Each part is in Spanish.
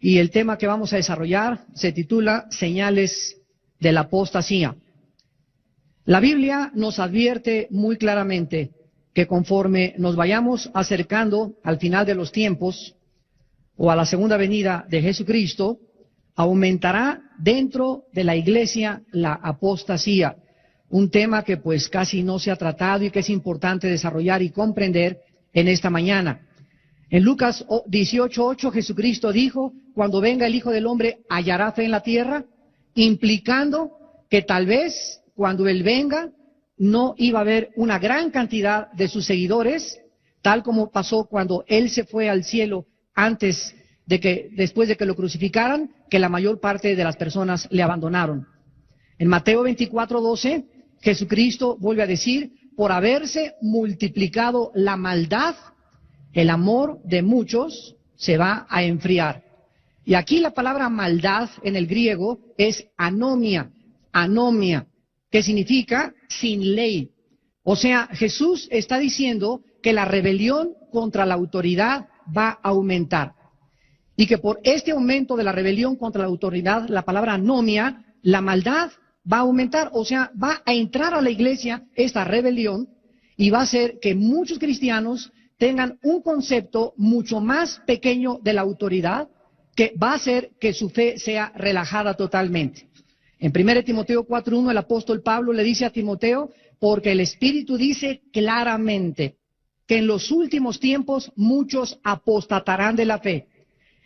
y el tema que vamos a desarrollar se titula Señales de la apostasía. La Biblia nos advierte muy claramente que conforme nos vayamos acercando al final de los tiempos o a la segunda venida de Jesucristo, aumentará dentro de la iglesia la apostasía, un tema que pues casi no se ha tratado y que es importante desarrollar y comprender en esta mañana. En Lucas 18:8 Jesucristo dijo, cuando venga el Hijo del Hombre, ¿hallará fe en la tierra? Implicando que tal vez cuando Él venga no iba a haber una gran cantidad de sus seguidores, tal como pasó cuando Él se fue al cielo después de que lo crucificaran, que la mayor parte de las personas le abandonaron. En Mateo 24:12, Jesucristo vuelve a decir, por haberse multiplicado la maldad, el amor de muchos se va a enfriar. Y aquí la palabra maldad en el griego es anomia, que significa sin ley. O sea, Jesús está diciendo que la rebelión contra la autoridad va a aumentar. Y que por este aumento de la rebelión contra la autoridad, la palabra anomia, la maldad va a aumentar. O sea, va a entrar a la iglesia esta rebelión y va a hacer que muchos cristianos tengan un concepto mucho más pequeño de la autoridad, que va a hacer que su fe sea relajada totalmente. En 1 Timoteo 4:1 el apóstol Pablo le dice a Timoteo, porque el Espíritu dice claramente que en los últimos tiempos muchos apostatarán de la fe,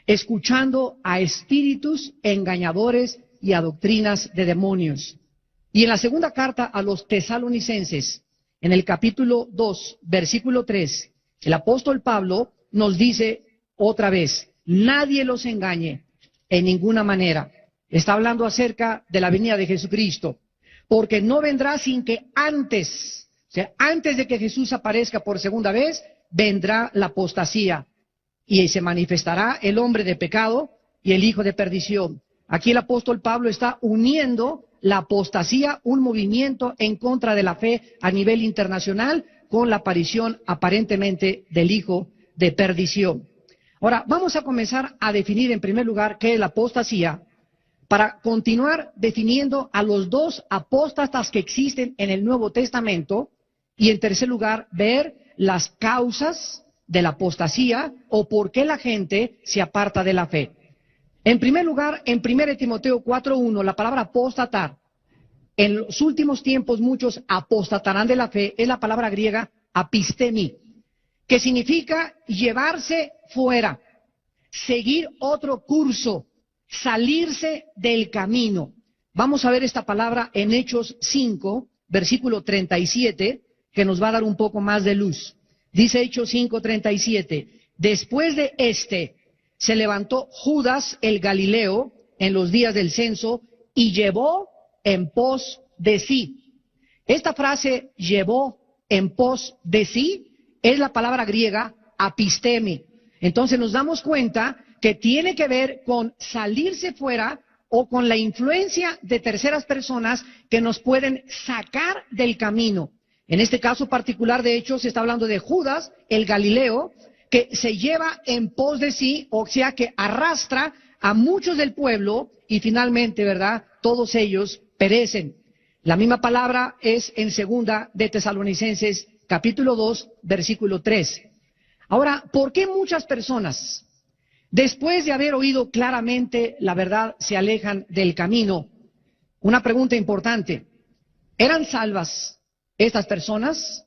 escuchando a espíritus engañadores y a doctrinas de demonios. Y en la segunda carta a los tesalonicenses, en el capítulo 2, versículo 3, el apóstol Pablo nos dice otra vez, nadie los engañe en ninguna manera. Está hablando acerca de la venida de Jesucristo, porque no vendrá sin que antes de que Jesús aparezca por segunda vez, vendrá la apostasía y se manifestará el hombre de pecado y el hijo de perdición. Aquí el apóstol Pablo está uniendo la apostasía, un movimiento en contra de la fe a nivel internacional, con la aparición aparentemente del hijo de perdición. Ahora, vamos a comenzar a definir en primer lugar qué es la apostasía, para continuar definiendo a los dos apóstatas que existen en el Nuevo Testamento, y en tercer lugar, ver las causas de la apostasía o por qué la gente se aparta de la fe. En primer lugar, en 1 Timoteo 4:1, la palabra apostatar, en los últimos tiempos muchos apostatarán de la fe, es la palabra griega apistemi, que significa llevarse fuera, seguir otro curso, salirse del camino. Vamos a ver esta palabra en Hechos 5, versículo 37, que nos va a dar un poco más de luz. Dice Hechos 5:37, después de se levantó Judas el Galileo en los días del censo y llevó en pos de sí. Esta frase, llevó en pos de sí, es la palabra griega apistemi. Entonces nos damos cuenta que tiene que ver con salirse fuera o con la influencia de terceras personas que nos pueden sacar del camino. En este caso particular, de hecho, se está hablando de Judas, el Galileo, que se lleva en pos de sí, o sea, que arrastra a muchos del pueblo y finalmente, ¿verdad?, todos ellos perecen. La misma palabra es en segunda de Tesalonicenses, capítulo 2, versículo 3. Ahora, ¿por qué muchas personas, después de haber oído claramente la verdad, se alejan del camino? Una pregunta importante. ¿Eran salvas estas personas?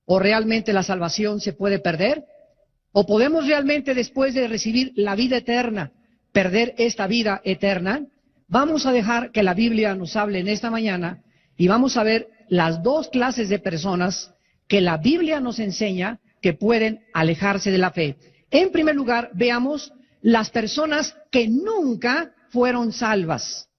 ¿O realmente la salvación se puede perder? ¿O podemos realmente, después de recibir la vida eterna, perder esta vida eterna? Vamos a dejar que la Biblia nos hable en esta mañana y vamos a ver las dos clases de personas que la Biblia nos enseña que pueden alejarse de la fe. En primer lugar, veamos las personas que nunca fueron salvas.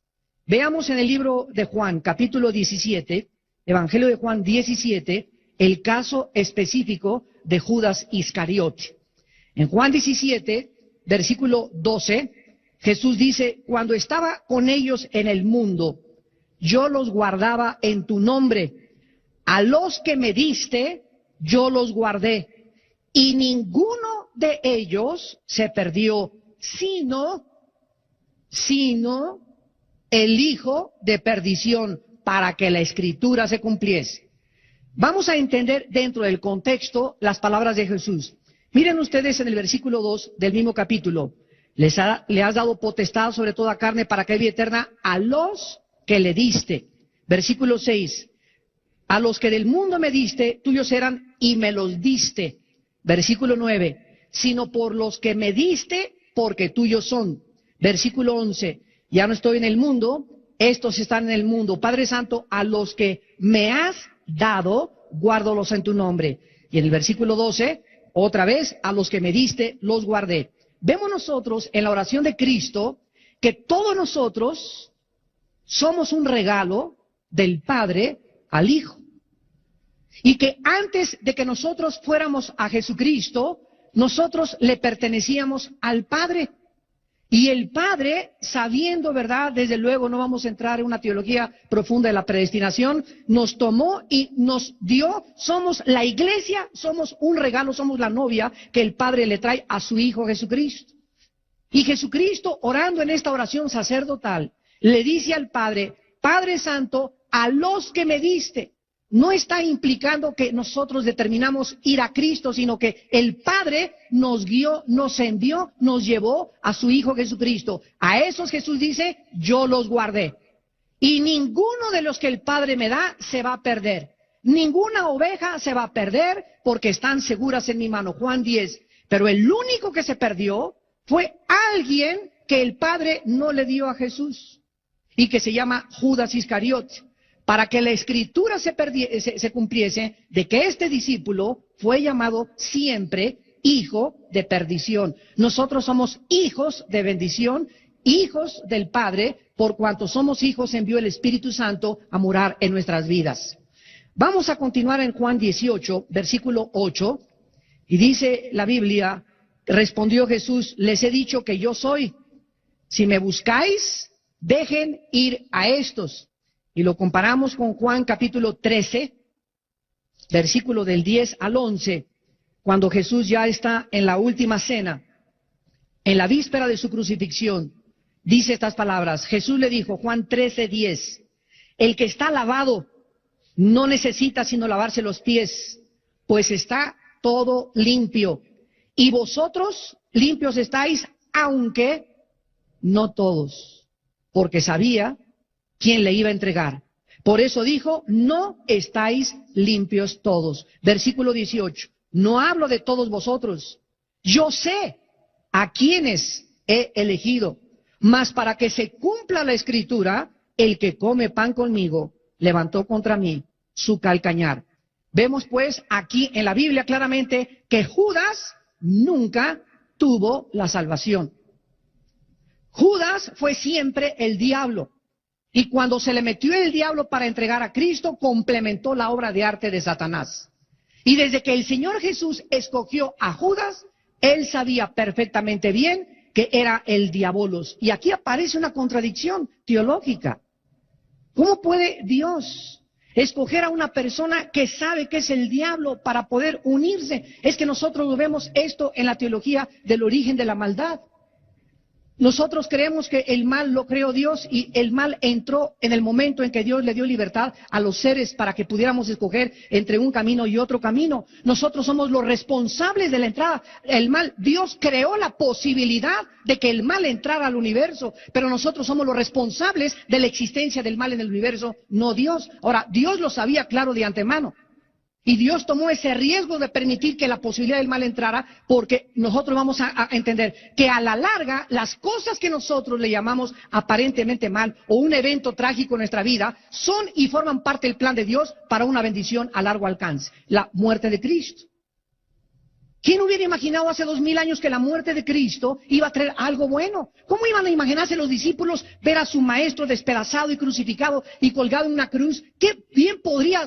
Veamos en el libro de Juan, capítulo 17, Evangelio de Juan 17, el caso específico de Judas Iscariote. En Juan 17, versículo 12, Jesús dice, cuando estaba con ellos en el mundo, yo los guardaba en tu nombre. A los que me diste, yo los guardé. Y ninguno de ellos se perdió, sino sino el hijo de perdición, para que la escritura se cumpliese. Vamos a entender dentro del contexto las palabras de Jesús. Miren ustedes en el versículo 2 del mismo capítulo. Le has dado potestad sobre toda carne para que haya vida eterna a los que le diste. Versículo 6. A los que del mundo me diste, tuyos eran y me los diste. Versículo 9. Sino por los que me diste, porque tuyos son. Versículo 11. Ya no estoy en el mundo, estos están en el mundo. Padre Santo, a los que me has dado, guárdalos en tu nombre. Y en el versículo 12, otra vez, a los que me diste, los guardé. Vemos nosotros en la oración de Cristo que todos nosotros somos un regalo del Padre al Hijo. Y que antes de que nosotros fuéramos a Jesucristo, nosotros le pertenecíamos al Padre. Y el Padre, sabiendo, ¿verdad? Desde luego no vamos a entrar en una teología profunda de la predestinación, nos tomó y nos dio, somos la iglesia, somos un regalo, somos la novia que el Padre le trae a su Hijo Jesucristo. Y Jesucristo, orando en esta oración sacerdotal, le dice al Padre, Padre Santo, a los que me diste. No está implicando que nosotros determinamos ir a Cristo, sino que el Padre nos guió, nos envió, nos llevó a su Hijo Jesucristo. A esos Jesús dice, yo los guardé. Y ninguno de los que el Padre me da se va a perder. Ninguna oveja se va a perder porque están seguras en mi mano. Juan 10. Pero el único que se perdió fue alguien que el Padre no le dio a Jesús y que se llama Judas Iscariote. Para que la escritura se cumpliese de que este discípulo fue llamado siempre hijo de perdición. Nosotros somos hijos de bendición, hijos del Padre, por cuanto somos hijos envió el Espíritu Santo a morar en nuestras vidas. Vamos a continuar en Juan 18, versículo 8, y dice la Biblia, respondió Jesús, les he dicho que yo soy. Si me buscáis, dejen ir a estos. Y lo comparamos con Juan capítulo 13, versículo del 10 al 11, cuando Jesús ya está en la última cena, en la víspera de su crucifixión, dice estas palabras. Jesús le dijo, Juan 13, 10, el que está lavado no necesita sino lavarse los pies, pues está todo limpio. Y vosotros limpios estáis, aunque no todos, porque sabía quién le iba a entregar. Por eso dijo, no estáis limpios todos. Versículo 18, no hablo de todos vosotros. Yo sé a quienes he elegido, mas para que se cumpla la escritura, el que come pan conmigo levantó contra mí su calcañar. Vemos pues aquí en la Biblia claramente que Judas nunca tuvo la salvación. Judas fue siempre el diablo. Y cuando se le metió el diablo para entregar a Cristo, complementó la obra de arte de Satanás. Y desde que el Señor Jesús escogió a Judas, él sabía perfectamente bien que era el diabolos. Y aquí aparece una contradicción teológica. ¿Cómo puede Dios escoger a una persona que sabe que es el diablo para poder unirse? Es que nosotros vemos esto en la teología del origen de la maldad. Nosotros creemos que el mal lo creó Dios y el mal entró en el momento en que Dios le dio libertad a los seres para que pudiéramos escoger entre un camino y otro camino. Nosotros somos los responsables de la entrada. El mal, Dios creó la posibilidad de que el mal entrara al universo, pero nosotros somos los responsables de la existencia del mal en el universo, no Dios. Ahora, Dios lo sabía claro de antemano. Y Dios tomó ese riesgo de permitir que la posibilidad del mal entrara, porque nosotros vamos a entender que a la larga las cosas que nosotros le llamamos aparentemente mal o un evento trágico en nuestra vida son y forman parte del plan de Dios para una bendición a largo alcance, la muerte de Cristo. ¿Quién hubiera imaginado hace 2000 años que la muerte de Cristo iba a traer algo bueno? ¿Cómo iban a imaginarse los discípulos ver a su maestro despedazado y crucificado y colgado en una cruz? ¿Qué bien podría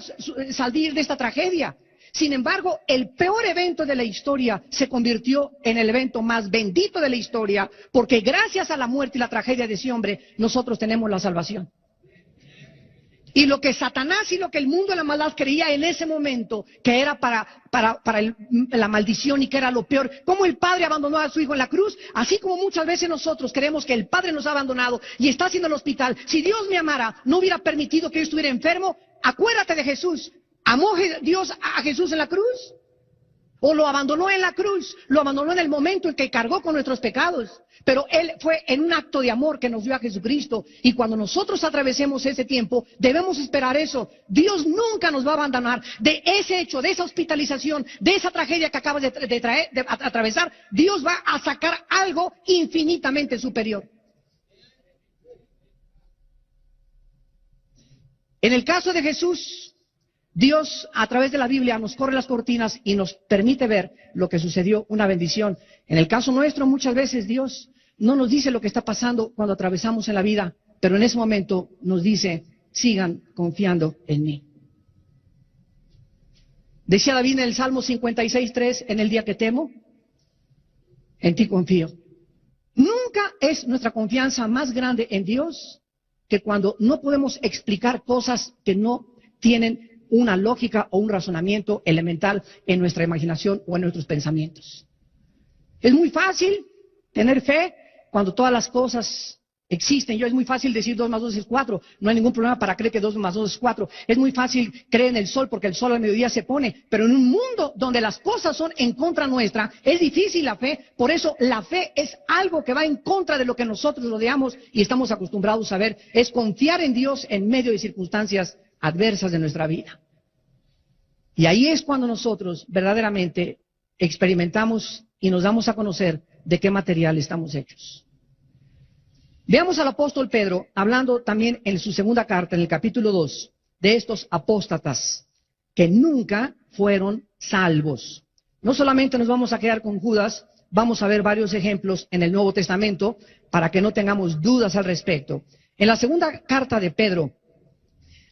salir de esta tragedia? Sin embargo, el peor evento de la historia se convirtió en el evento más bendito de la historia, porque gracias a la muerte y la tragedia de ese hombre, nosotros tenemos la salvación. Y lo que Satanás y lo que el mundo de la maldad creía en ese momento, que era para la maldición y que era lo peor, como el Padre abandonó a su Hijo en la cruz, así como muchas veces nosotros creemos que el Padre nos ha abandonado y está haciendo el hospital. Si Dios me amara, no hubiera permitido que yo estuviera enfermo. Acuérdate de Jesús. ¿Amó Dios a Jesús en la cruz? ¿O lo abandonó en la cruz? Lo abandonó en el momento en que cargó con nuestros pecados. Pero Él fue en un acto de amor que nos dio a Jesucristo. Y cuando nosotros atravesemos ese tiempo, debemos esperar eso. Dios nunca nos va a abandonar. De ese hecho, de esa hospitalización, de esa tragedia que acabas de atravesar, Dios va a sacar algo infinitamente superior. En el caso de Jesús, Dios, a través de la Biblia, nos corre las cortinas y nos permite ver lo que sucedió, una bendición. En el caso nuestro, muchas veces Dios no nos dice lo que está pasando cuando atravesamos en la vida, pero en ese momento nos dice, sigan confiando en mí. Decía David en el Salmo 56:3, en el día que temo, en ti confío. Nunca es nuestra confianza más grande en Dios que cuando no podemos explicar cosas que no tienen una lógica o un razonamiento elemental en nuestra imaginación o en nuestros pensamientos. Es muy fácil tener fe cuando todas las cosas existen. Es muy fácil decir 2 más 2 es 4. No hay ningún problema para creer que 2 más 2 es 4. Es muy fácil creer en el sol porque el sol al mediodía se pone. Pero en un mundo donde las cosas son en contra nuestra, es difícil la fe. Por eso la fe es algo que va en contra de lo que nosotros rodeamos y estamos acostumbrados a ver. Es confiar en Dios en medio de circunstancias adversas de nuestra vida. Y ahí es cuando nosotros verdaderamente experimentamos y nos damos a conocer de qué material estamos hechos. Veamos al apóstol Pedro hablando también en su segunda carta, en el capítulo 2, de estos apóstatas que nunca fueron salvos. No solamente nos vamos a quedar con Judas, vamos a ver varios ejemplos en el Nuevo Testamento para que no tengamos dudas al respecto. En la segunda carta de Pedro,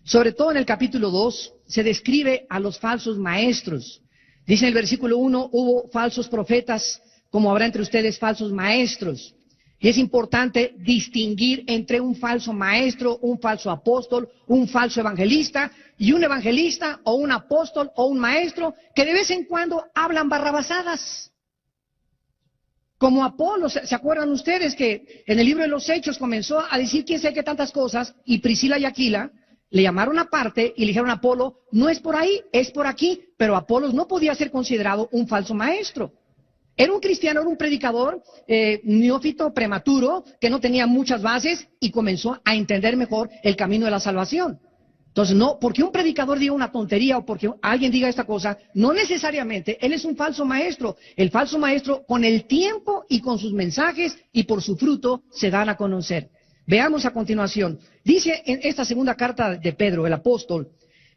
sobre todo en el capítulo 2, se describe a los falsos maestros. Dice en el versículo 1, hubo falsos profetas, como habrá entre ustedes falsos maestros. Y es importante distinguir entre un falso maestro, un falso apóstol, un falso evangelista, y un evangelista o un apóstol o un maestro que de vez en cuando hablan barrabasadas. Como Apolo, ¿se acuerdan ustedes que en el libro de los Hechos comenzó a decir quién sabe qué tantas cosas, y Priscila y Aquila le llamaron aparte y le dijeron a Apolo, no es por ahí, es por aquí, pero Apolos no podía ser considerado un falso maestro. Era un cristiano, era un predicador neófito, prematuro, que no tenía muchas bases y comenzó a entender mejor el camino de la salvación. Entonces, no, porque un predicador diga una tontería o porque alguien diga esta cosa, no necesariamente él es un falso maestro. El falso maestro, con el tiempo y con sus mensajes y por su fruto, se dan a conocer. Veamos a continuación. Dice en esta segunda carta de Pedro, el apóstol,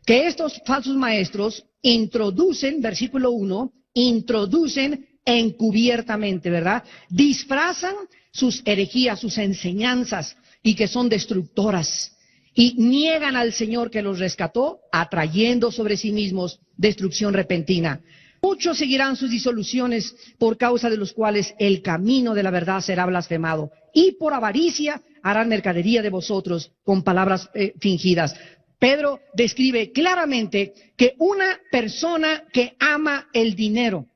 que estos falsos maestros introducen, versículo 1, introducen encubiertamente, ¿verdad? Disfrazan sus herejías, sus enseñanzas, y que son destructoras. Y niegan al Señor que los rescató, atrayendo sobre sí mismos destrucción repentina. Muchos seguirán sus disoluciones, por causa de los cuales el camino de la verdad será blasfemado. Y por avaricia harán mercadería de vosotros con palabras fingidas. Pedro describe claramente que una persona que ama el dinero,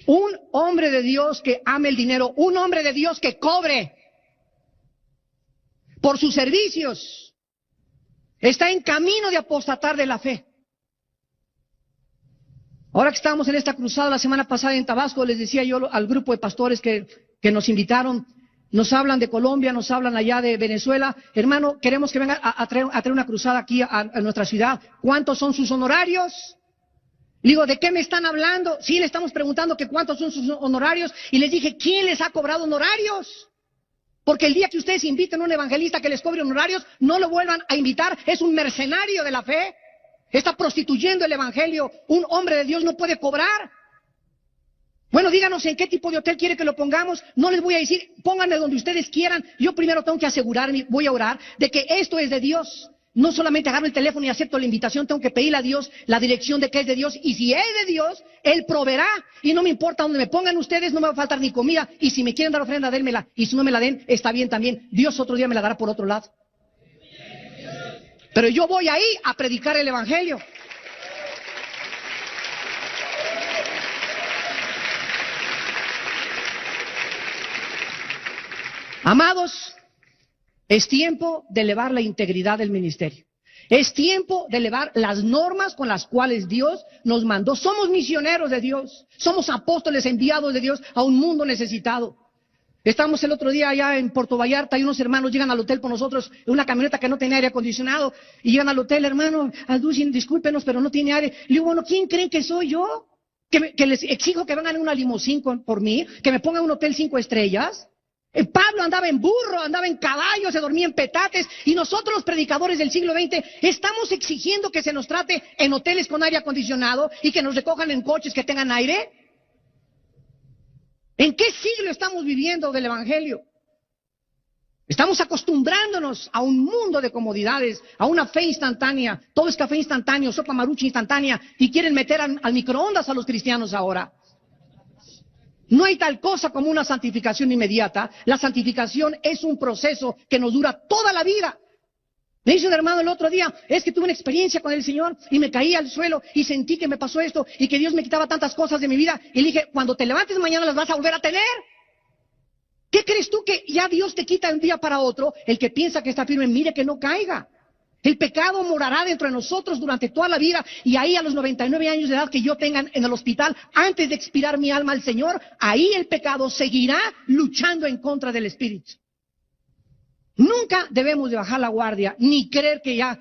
un hombre de Dios que ame el dinero, un hombre de Dios que cobre por sus servicios, está en camino de apostatar de la fe. Ahora que estábamos en esta cruzada la semana pasada en Tabasco, les decía yo al grupo de pastores que nos invitaron, nos hablan de Colombia, nos hablan allá de Venezuela. Hermano, queremos que venga a traer una cruzada aquí a nuestra ciudad. ¿Cuántos son sus honorarios? Le digo, ¿de qué me están hablando? Sí, le estamos preguntando que cuántos son sus honorarios. Y les dije, ¿quién les ha cobrado honorarios? Porque el día que ustedes inviten a un evangelista que les cobre honorarios, no lo vuelvan a invitar. Es un mercenario de la fe. Está prostituyendo el evangelio. Un hombre de Dios no puede cobrar. Bueno, díganos en qué tipo de hotel quiere que lo pongamos. No les voy a decir, pónganme donde ustedes quieran. Yo primero tengo que asegurarme, voy a orar, de que esto es de Dios. No solamente agarro el teléfono y acepto la invitación, tengo que pedirle a Dios la dirección de que es de Dios. Y si es de Dios, Él proveerá. Y no me importa dónde me pongan ustedes, no me va a faltar ni comida. Y si me quieren dar ofrenda, dénmela. Y si no me la den, está bien también. Dios otro día me la dará por otro lado. Pero yo voy ahí a predicar el evangelio. Amados, es tiempo de elevar la integridad del ministerio. Es tiempo de elevar las normas con las cuales Dios nos mandó. Somos misioneros de Dios. Somos apóstoles enviados de Dios a un mundo necesitado. Estamos el otro día allá en Puerto Vallarta y unos hermanos llegan al hotel por nosotros en una camioneta que no tenía aire acondicionado. Y llegan al hotel, hermano, discúlpenos, pero no tiene aire. Le digo, bueno, ¿quién creen que soy yo? Que les exijo que vengan en una limusín por mí, que me pongan un hotel 5 estrellas. Pablo andaba en burro, andaba en caballo, se dormía en petates, y nosotros los predicadores del siglo XX estamos exigiendo que se nos trate en hoteles con aire acondicionado y que nos recojan en coches que tengan aire. ¿En qué siglo estamos viviendo del evangelio? Estamos acostumbrándonos a un mundo de comodidades, a una fe instantánea. Todo es café instantáneo, sopa marucha instantánea, y quieren meter al microondas a los cristianos ahora. No hay tal cosa como una santificación inmediata. La santificación es un proceso que nos dura toda la vida. Me dice un hermano el otro día, es que tuve una experiencia con el Señor y me caí al suelo y sentí que me pasó esto y que Dios me quitaba tantas cosas de mi vida. Y le dije, cuando te levantes mañana las vas a volver a tener. ¿Qué crees tú que ya Dios te quita de un día para otro? El que piensa que está firme, mire que no caiga. El pecado morará dentro de nosotros durante toda la vida, y ahí a los 99 años de edad que yo tenga en el hospital, antes de expirar mi alma al Señor, ahí el pecado seguirá luchando en contra del Espíritu. Nunca debemos de bajar la guardia, ni creer que ya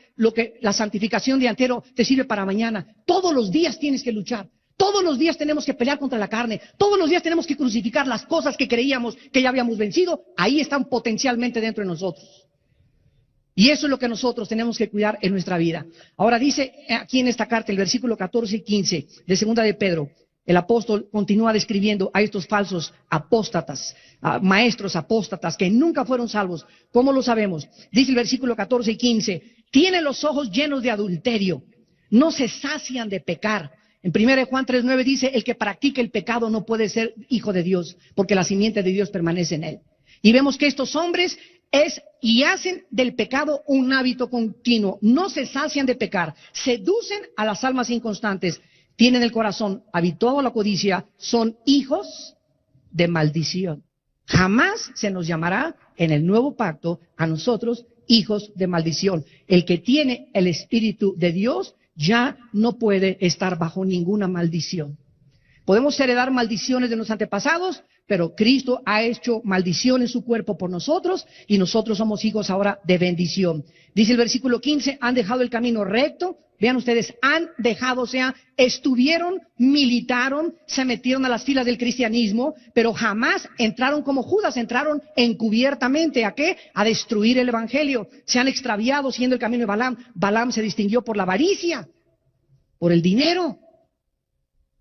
la santificación de entero te sirve para mañana. Todos los días tienes que luchar. Todos los días tenemos que pelear contra la carne. Todos los días tenemos que crucificar las cosas que creíamos que ya habíamos vencido. Ahí están potencialmente dentro de nosotros. Y eso es lo que nosotros tenemos que cuidar en nuestra vida. Ahora dice aquí en esta carta, el versículo 14 y 15 de segunda de Pedro, el apóstol continúa describiendo a estos falsos apóstatas, maestros apóstatas que nunca fueron salvos. ¿Cómo lo sabemos? Dice el versículo 14 y 15, tienen los ojos llenos de adulterio, no se sacian de pecar. En 1 Juan 3:9 dice, el que practica el pecado no puede ser hijo de Dios, porque la simiente de Dios permanece en él. Y vemos que estos hombres hacen del pecado un hábito continuo, no se sacian de pecar, seducen a las almas inconstantes, tienen el corazón habituado a la codicia, son hijos de maldición. Jamás se nos llamará en el nuevo pacto a nosotros hijos de maldición. El que tiene el Espíritu de Dios ya no puede estar bajo ninguna maldición. Podemos heredar maldiciones de nuestros antepasados, pero Cristo ha hecho maldición en su cuerpo por nosotros y nosotros somos hijos ahora de bendición. Dice el versículo 15, han dejado el camino recto. Vean ustedes, han dejado, o sea, estuvieron, militaron, se metieron a las filas del cristianismo, pero jamás entraron como Judas, entraron encubiertamente. ¿A qué? A destruir el evangelio. Se han extraviado siguiendo el camino de Balaam. Balaam se distinguió por la avaricia, por el dinero,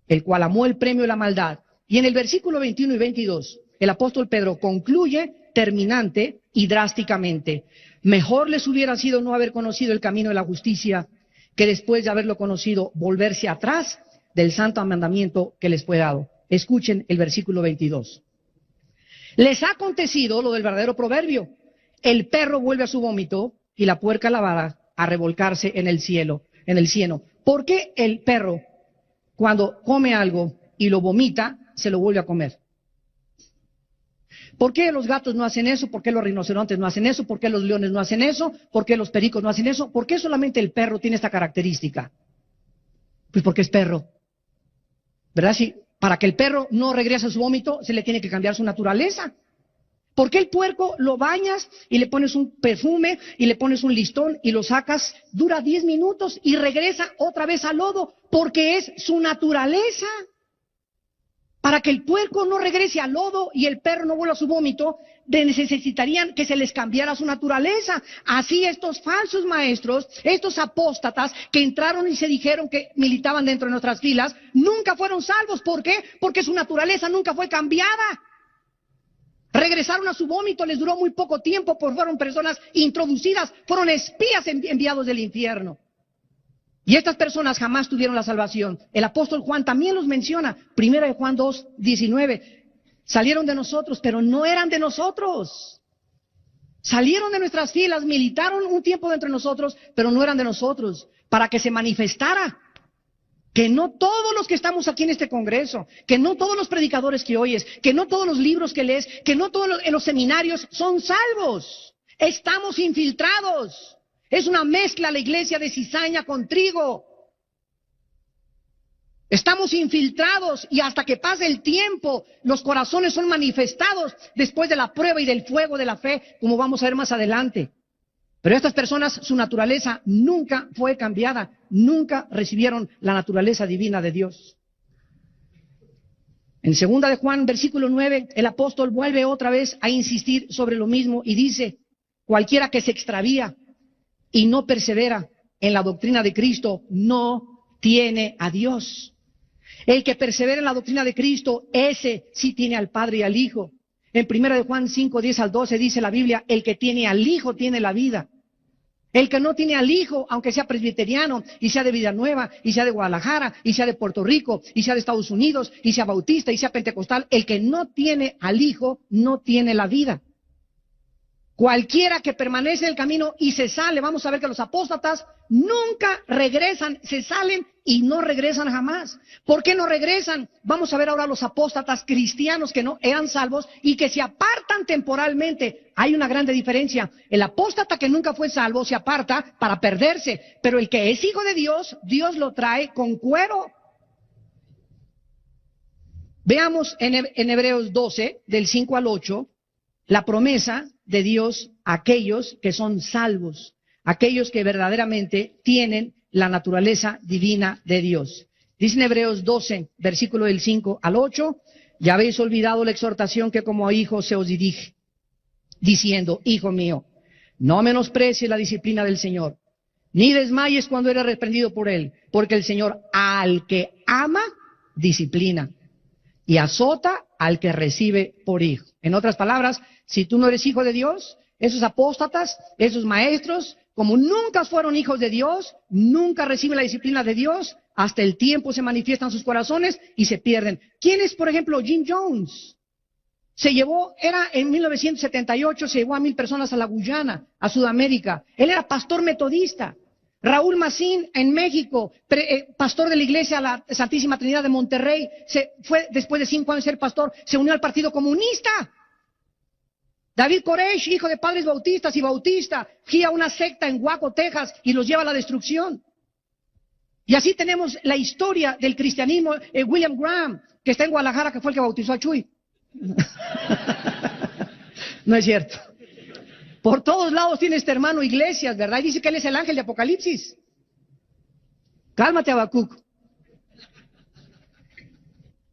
el cual amó el premio de la maldad. Y en el versículo 21 y 22, el apóstol Pedro concluye terminante y drásticamente. Mejor les hubiera sido no haber conocido el camino de la justicia, que después de haberlo conocido, volverse atrás del santo mandamiento que les fue dado. Escuchen el versículo 22. Les ha acontecido lo del verdadero proverbio. El perro vuelve a su vómito y la puerca lavada a revolcarse en el cielo, en el cieno. ¿Por qué el perro, cuando come algo y lo vomita, se lo vuelve a comer? ¿Por qué los gatos no hacen eso? ¿Por qué los rinocerontes no hacen eso? ¿Por qué los leones no hacen eso? ¿Por qué los pericos no hacen eso? ¿Por qué solamente el perro tiene esta característica? Pues porque es perro, ¿verdad? Si para que el perro no regrese a su vómito, se le tiene que cambiar su naturaleza. ¿Por qué el puerco lo bañas y le pones un perfume y le pones un listón y lo sacas? Dura 10 minutos y regresa otra vez al lodo, porque es su naturaleza. Para que el puerco no regrese al lodo y el perro no vuelva a su vómito, necesitarían que se les cambiara su naturaleza. Así estos falsos maestros, estos apóstatas que entraron y se dijeron que militaban dentro de nuestras filas, nunca fueron salvos. ¿Por qué? Porque su naturaleza nunca fue cambiada. Regresaron a su vómito, les duró muy poco tiempo, porque fueron personas introducidas, fueron espías enviados del infierno. Y estas personas jamás tuvieron la salvación. El apóstol Juan también los menciona. 1 Juan 2:19. Salieron de nosotros, pero no eran de nosotros. Salieron de nuestras filas, militaron un tiempo dentro de nosotros, pero no eran de nosotros, para que se manifestara que no todos los que estamos aquí en este congreso, que no todos los predicadores que oyes, que no todos los libros que lees, que no todos en los seminarios son salvos. Estamos infiltrados. Es una mezcla la iglesia de cizaña con trigo. Estamos infiltrados y hasta que pase el tiempo, los corazones son manifestados después de la prueba y del fuego de la fe, como vamos a ver más adelante. Pero estas personas, su naturaleza nunca fue cambiada, nunca recibieron la naturaleza divina de Dios. En 2 de Juan, versículo 9, el apóstol vuelve otra vez a insistir sobre lo mismo y dice: cualquiera que se extravía y no persevera en la doctrina de Cristo no tiene a Dios. El que persevera en la doctrina de Cristo, ese sí tiene al Padre y al Hijo. En 1 de Juan 5, 10 al 12 dice la Biblia: el que tiene al Hijo tiene la vida. El que no tiene al Hijo, aunque sea presbiteriano, y sea de Vida Nueva, y sea de Guadalajara, y sea de Puerto Rico, y sea de Estados Unidos, y sea bautista, y sea pentecostal, el que no tiene al Hijo, no tiene la vida. Cualquiera que permanece en el camino y se sale, vamos a ver que los apóstatas nunca regresan, se salen y no regresan jamás. ¿Por qué no regresan? Vamos a ver ahora los apóstatas cristianos que no eran salvos y que se apartan temporalmente. Hay una grande diferencia. El apóstata que nunca fue salvo se aparta para perderse, pero el que es hijo de Dios, Dios lo trae con cuero. Veamos en Hebreos 12, del 5 al 8, la promesa de Dios a aquellos que son salvos, aquellos que verdaderamente tienen la naturaleza divina de Dios. Dice en Hebreos 12, versículo del 5 al 8, ya habéis olvidado la exhortación que como hijos se os dirige, diciendo: hijo mío, no menosprecies la disciplina del Señor, ni desmayes cuando eres reprendido por Él, porque el Señor al que ama, disciplina, y azota al que recibe por hijo. En otras palabras, si tú no eres hijo de Dios, esos apóstatas, esos maestros, como nunca fueron hijos de Dios, nunca reciben la disciplina de Dios, hasta el tiempo se manifiestan sus corazones y se pierden. ¿Quién es, por ejemplo, Jim Jones? Era en 1978, se llevó a 1,000 personas a la Guyana, a Sudamérica. Él era pastor metodista. Raúl Macín en México, pastor de la iglesia La Santísima Trinidad de Monterrey, fue después de 5 años de ser pastor, se unió al Partido Comunista. David Koresh, hijo de padres bautistas y bautista, guía una secta en Waco, Texas, y los lleva a la destrucción. Y así tenemos la historia del cristianismo. William Graham, que está en Guadalajara, que fue el que bautizó a Chuy. No es cierto. Por todos lados tiene este hermano iglesias, ¿verdad? Y dice que él es el ángel de Apocalipsis. Cálmate, Habacuc.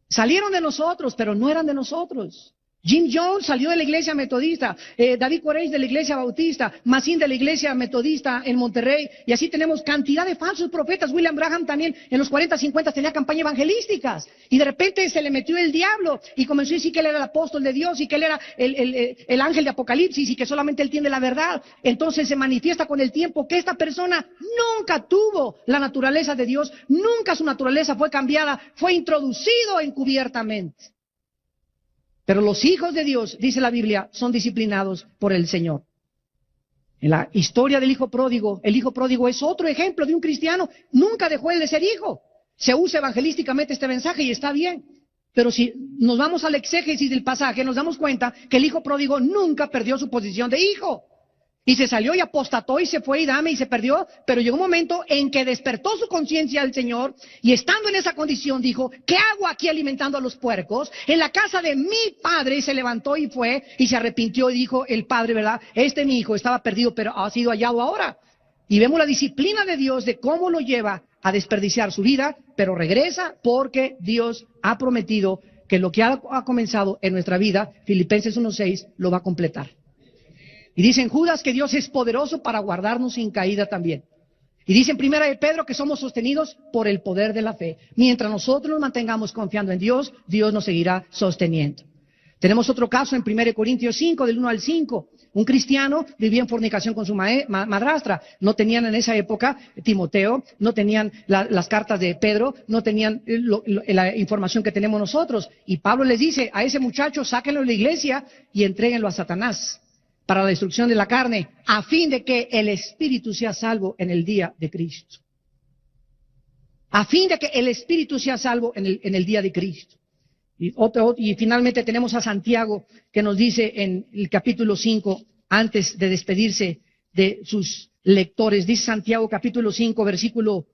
Salieron de nosotros, pero no eran de nosotros. Jim Jones salió de la iglesia metodista, David Koresh de la iglesia bautista, Macín de la iglesia metodista en Monterrey, y así tenemos cantidad de falsos profetas. William Branham también en los 40, 50 tenía campañas evangelísticas, y de repente se le metió el diablo, y comenzó a decir que él era el apóstol de Dios, y que él era el ángel de Apocalipsis, y que solamente él tiene la verdad. Entonces se manifiesta con el tiempo que esta persona nunca tuvo la naturaleza de Dios, nunca su naturaleza fue cambiada, fue introducido encubiertamente. Pero los hijos de Dios, dice la Biblia, son disciplinados por el Señor. En la historia del hijo pródigo, el hijo pródigo es otro ejemplo de un cristiano. Nunca dejó él de ser hijo. Se usa evangelísticamente este mensaje y está bien. Pero si nos vamos al exégesis del pasaje, nos damos cuenta que el hijo pródigo nunca perdió su posición de hijo. Y se salió y apostató y se fue y dame y se perdió, pero llegó un momento en que despertó su conciencia al Señor y estando en esa condición dijo: ¿qué hago aquí alimentando a los puercos? En la casa de mi padre. Se levantó y fue y se arrepintió y dijo el padre, ¿verdad? Mi hijo estaba perdido, pero ha sido hallado ahora. Y vemos la disciplina de Dios de cómo lo lleva a desperdiciar su vida, pero regresa porque Dios ha prometido que lo que ha comenzado en nuestra vida, Filipenses 1:6, lo va a completar. Y dice en Judas que Dios es poderoso para guardarnos sin caída también. Y dice en 1 de Pedro que somos sostenidos por el poder de la fe. Mientras nosotros nos mantengamos confiando en Dios, Dios nos seguirá sosteniendo. Tenemos otro caso en 1 Corintios 5, del 1 al 5. Un cristiano vivía en fornicación con su madrastra. No tenían en esa época Timoteo, no tenían las cartas de Pedro, no tenían la información que tenemos nosotros. Y Pablo les dice a ese muchacho: sáquenlo de la iglesia y entréguenlo a Satanás. para la destrucción de la carne, a fin de que el espíritu sea salvo en el día de Cristo. A fin de que el espíritu sea salvo en el día de Cristo. Y finalmente tenemos a Santiago, que nos dice en el capítulo 5, antes de despedirse de sus lectores, dice Santiago capítulo 5, versículo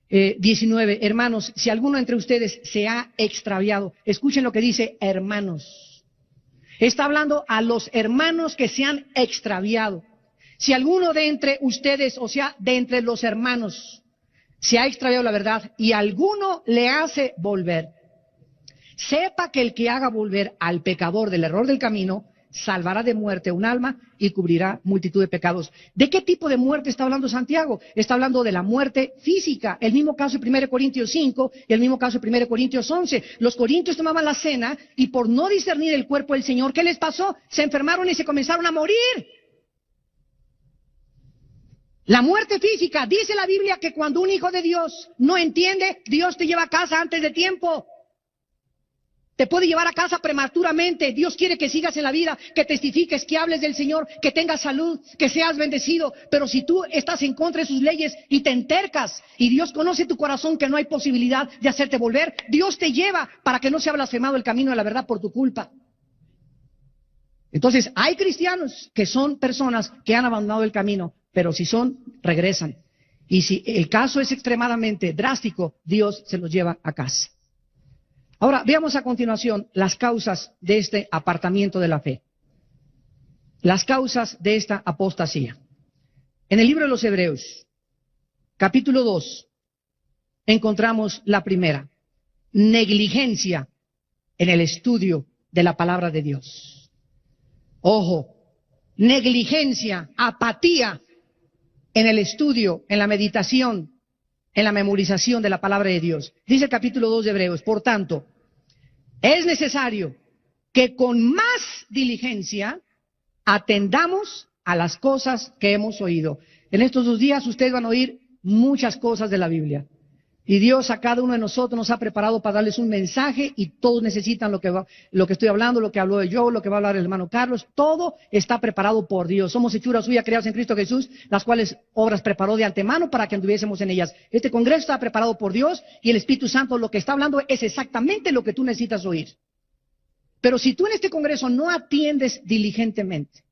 19, hermanos, si alguno entre ustedes se ha extraviado, escuchen lo que dice hermanos. Está hablando a los hermanos que se han extraviado. Si alguno de entre ustedes, o sea, de entre los hermanos, se ha extraviado la verdad y alguno le hace volver, sepa que el que haga volver al pecador del error del camino, salvará de muerte un alma y cubrirá multitud de pecados. ¿De qué tipo de muerte está hablando Santiago? Está hablando de la muerte física. El mismo caso de 1 Corintios 5 y el mismo caso de 1 Corintios 11. Los corintios tomaban la cena y por no discernir el cuerpo del Señor, ¿qué les pasó? Se enfermaron y se comenzaron a morir. La muerte física. Dice la Biblia que cuando un hijo de Dios no entiende, Dios te lleva a casa antes de tiempo. Te puede llevar a casa prematuramente. Dios quiere que sigas en la vida, que testifiques, que hables del Señor, que tengas salud, que seas bendecido. Pero si tú estás en contra de sus leyes y te entercas, y Dios conoce tu corazón que no hay posibilidad de hacerte volver, Dios te lleva para que no sea blasfemado el camino de la verdad por tu culpa. Entonces, hay cristianos que son personas que han abandonado el camino, pero si regresan. Y si el caso es extremadamente drástico, Dios se los lleva a casa. Ahora, veamos a continuación las causas de este apartamiento de la fe. Las causas de esta apostasía. En el libro de los Hebreos, capítulo 2, encontramos la primera. Negligencia en el estudio de la palabra de Dios. Ojo, negligencia, apatía en el estudio, en la meditación, en la memorización de la palabra de Dios. Dice el capítulo 2 de Hebreos, por tanto, es necesario que con más diligencia atendamos a las cosas que hemos oído. En estos 2 días ustedes van a oír muchas cosas de la Biblia. Y Dios a cada uno de nosotros nos ha preparado para darles un mensaje y todos necesitan lo que estoy hablando, lo que habló yo, lo que va a hablar el hermano Carlos. Todo está preparado por Dios. Somos hechuras suyas creadas en Cristo Jesús, las cuales obras preparó de antemano para que anduviésemos en ellas. Este congreso está preparado por Dios y el Espíritu Santo lo que está hablando es exactamente lo que tú necesitas oír. Pero si tú en este congreso no atiendes diligentemente,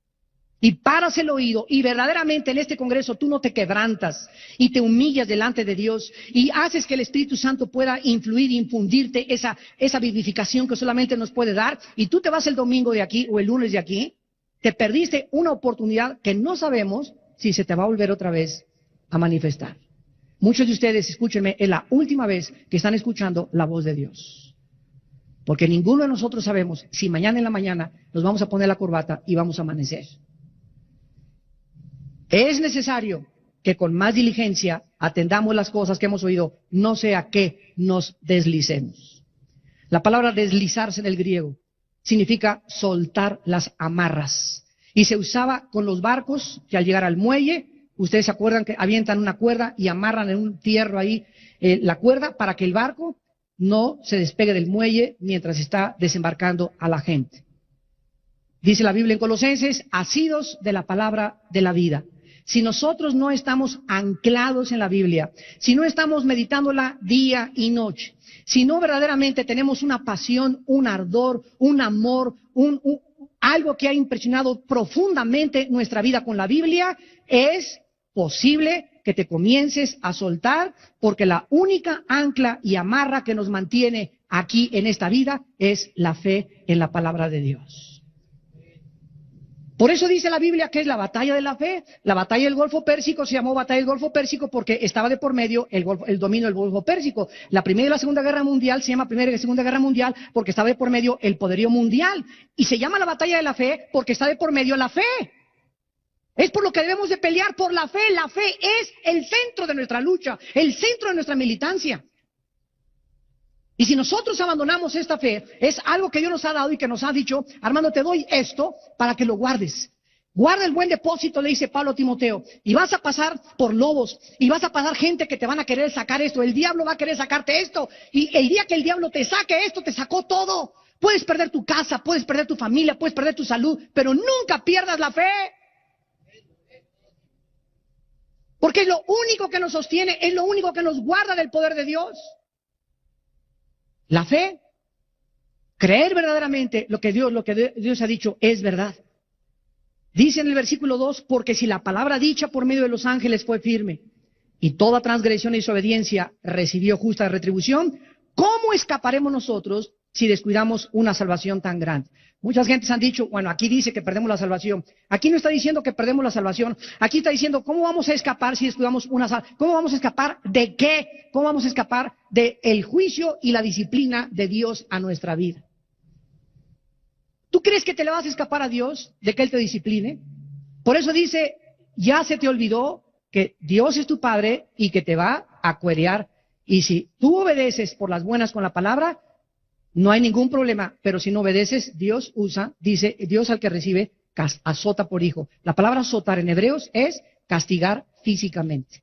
y paras el oído, y verdaderamente en este congreso tú no te quebrantas y te humillas delante de Dios y haces que el Espíritu Santo pueda influir e infundirte esa vivificación que solamente nos puede dar, y tú te vas el domingo de aquí o el lunes de aquí, te perdiste una oportunidad que no sabemos si se te va a volver otra vez a manifestar. Muchos de ustedes, escúchenme, es la última vez que están escuchando la voz de Dios. Porque ninguno de nosotros sabemos si mañana en la mañana nos vamos a poner la corbata y vamos a amanecer. Es necesario que con más diligencia atendamos las cosas que hemos oído, no sea que nos deslicemos. La palabra deslizarse en el griego significa soltar las amarras. Y se usaba con los barcos que al llegar al muelle, ustedes se acuerdan que avientan una cuerda y amarran en un fierro ahí la cuerda para que el barco no se despegue del muelle mientras está desembarcando a la gente. Dice la Biblia en Colosenses, asidos de la palabra de la vida. Si nosotros no estamos anclados en la Biblia, si no estamos meditándola día y noche, si no verdaderamente tenemos una pasión, un ardor, un amor, algo que ha impresionado profundamente nuestra vida con la Biblia, es posible que te comiences a soltar, porque la única ancla y amarra que nos mantiene aquí en esta vida es la fe en la palabra de Dios. Por eso dice la Biblia que es la batalla de la fe. La batalla del Golfo Pérsico se llamó batalla del Golfo Pérsico porque estaba de por medio el dominio del Golfo Pérsico. La Primera y la Segunda Guerra Mundial se llama Primera y Segunda Guerra Mundial porque estaba de por medio el poderío mundial. Y se llama la batalla de la fe porque está de por medio la fe. Es por lo que debemos de pelear, por la fe. La fe es el centro de nuestra lucha, el centro de nuestra militancia. Y si nosotros abandonamos esta fe, es algo que Dios nos ha dado y que nos ha dicho, Armando, te doy esto para que lo guardes. Guarda el buen depósito, le dice Pablo a Timoteo, y vas a pasar por lobos, y vas a pasar gente que te van a querer sacar esto, el diablo va a querer sacarte esto, y el día que el diablo te saque esto, te sacó todo, Puedes perder tu casa, puedes perder tu familia, puedes perder tu salud, pero nunca pierdas la fe. Porque es lo único que nos sostiene, es lo único que nos guarda del poder de Dios. La fe, creer verdaderamente lo que Dios ha dicho es verdad. Dice en el versículo 2, porque si la palabra dicha por medio de los ángeles fue firme, y toda transgresión y desobediencia recibió justa retribución, ¿cómo escaparemos nosotros si descuidamos una salvación tan grande? Muchas gentes han dicho, bueno, aquí dice que perdemos la salvación. Aquí no está diciendo que perdemos la salvación. Aquí está diciendo, ¿cómo vamos a escapar si descuidamos una salvación? ¿Cómo vamos a escapar de qué? ¿Cómo vamos a escapar del juicio y la disciplina de Dios a nuestra vida? ¿Tú crees que te le vas a escapar a Dios de que Él te discipline? Por eso dice, ya se te olvidó que Dios es tu Padre y que te va a cuerear. Y si tú obedeces por las buenas con la palabra, no hay ningún problema. Pero si no obedeces, Dios dice, Dios al que recibe, azota por hijo. La palabra azotar en hebreos es castigar físicamente.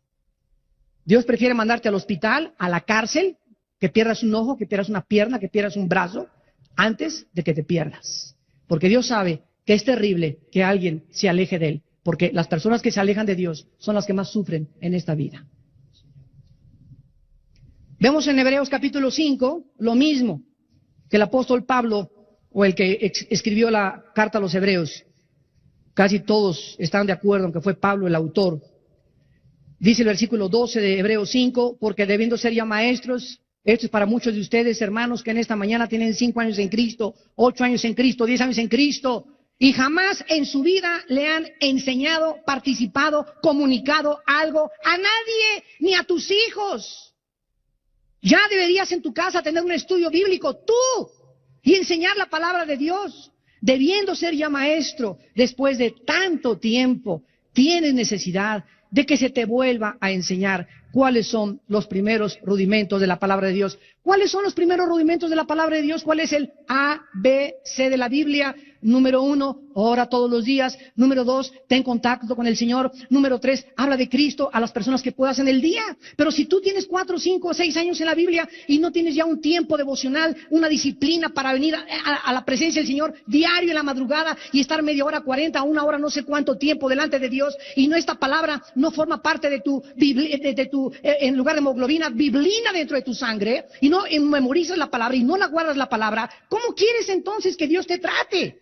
Dios prefiere mandarte al hospital, a la cárcel, que pierdas un ojo, que pierdas una pierna, que pierdas un brazo, antes de que te pierdas. Porque Dios sabe que es terrible que alguien se aleje de Él. Porque las personas que se alejan de Dios son las que más sufren en esta vida. Vemos en Hebreos capítulo 5 lo mismo que el apóstol Pablo, o el que escribió la carta a los Hebreos. Casi todos están de acuerdo en que fue Pablo el autor. Dice el versículo 12 de Hebreos 5, porque debiendo ser ya maestros, esto es para muchos de ustedes, hermanos, que en esta mañana tienen 5 años en Cristo, 8 años en Cristo, 10 años en Cristo, y jamás en su vida le han enseñado, participado, comunicado algo a nadie, ni a tus hijos. Ya deberías en tu casa tener un estudio bíblico tú y enseñar la palabra de Dios. Debiendo ser ya maestro, después de tanto tiempo, tienes necesidad de que se te vuelva a enseñar cuáles son los primeros rudimentos de la palabra de Dios. ¿Cuáles son los primeros rudimentos de la palabra de Dios? ¿Cuál es el A, B, C de la Biblia? Número 1, ora todos los días. Número 2, ten contacto con el Señor. Número 3, habla de Cristo a las personas que puedas en el día. Pero si tú tienes 4, 5, 6 años en la Biblia y no tienes ya un tiempo devocional, una disciplina para venir a la presencia del Señor diario en la madrugada y estar media hora, 40, 1 hora, no sé cuánto tiempo delante de Dios, y no, esta palabra no forma parte de tu en lugar de hemoglobina, biblina dentro de tu sangre, y no memorizas la palabra y no la guardas la palabra, ¿cómo quieres entonces que Dios te trate?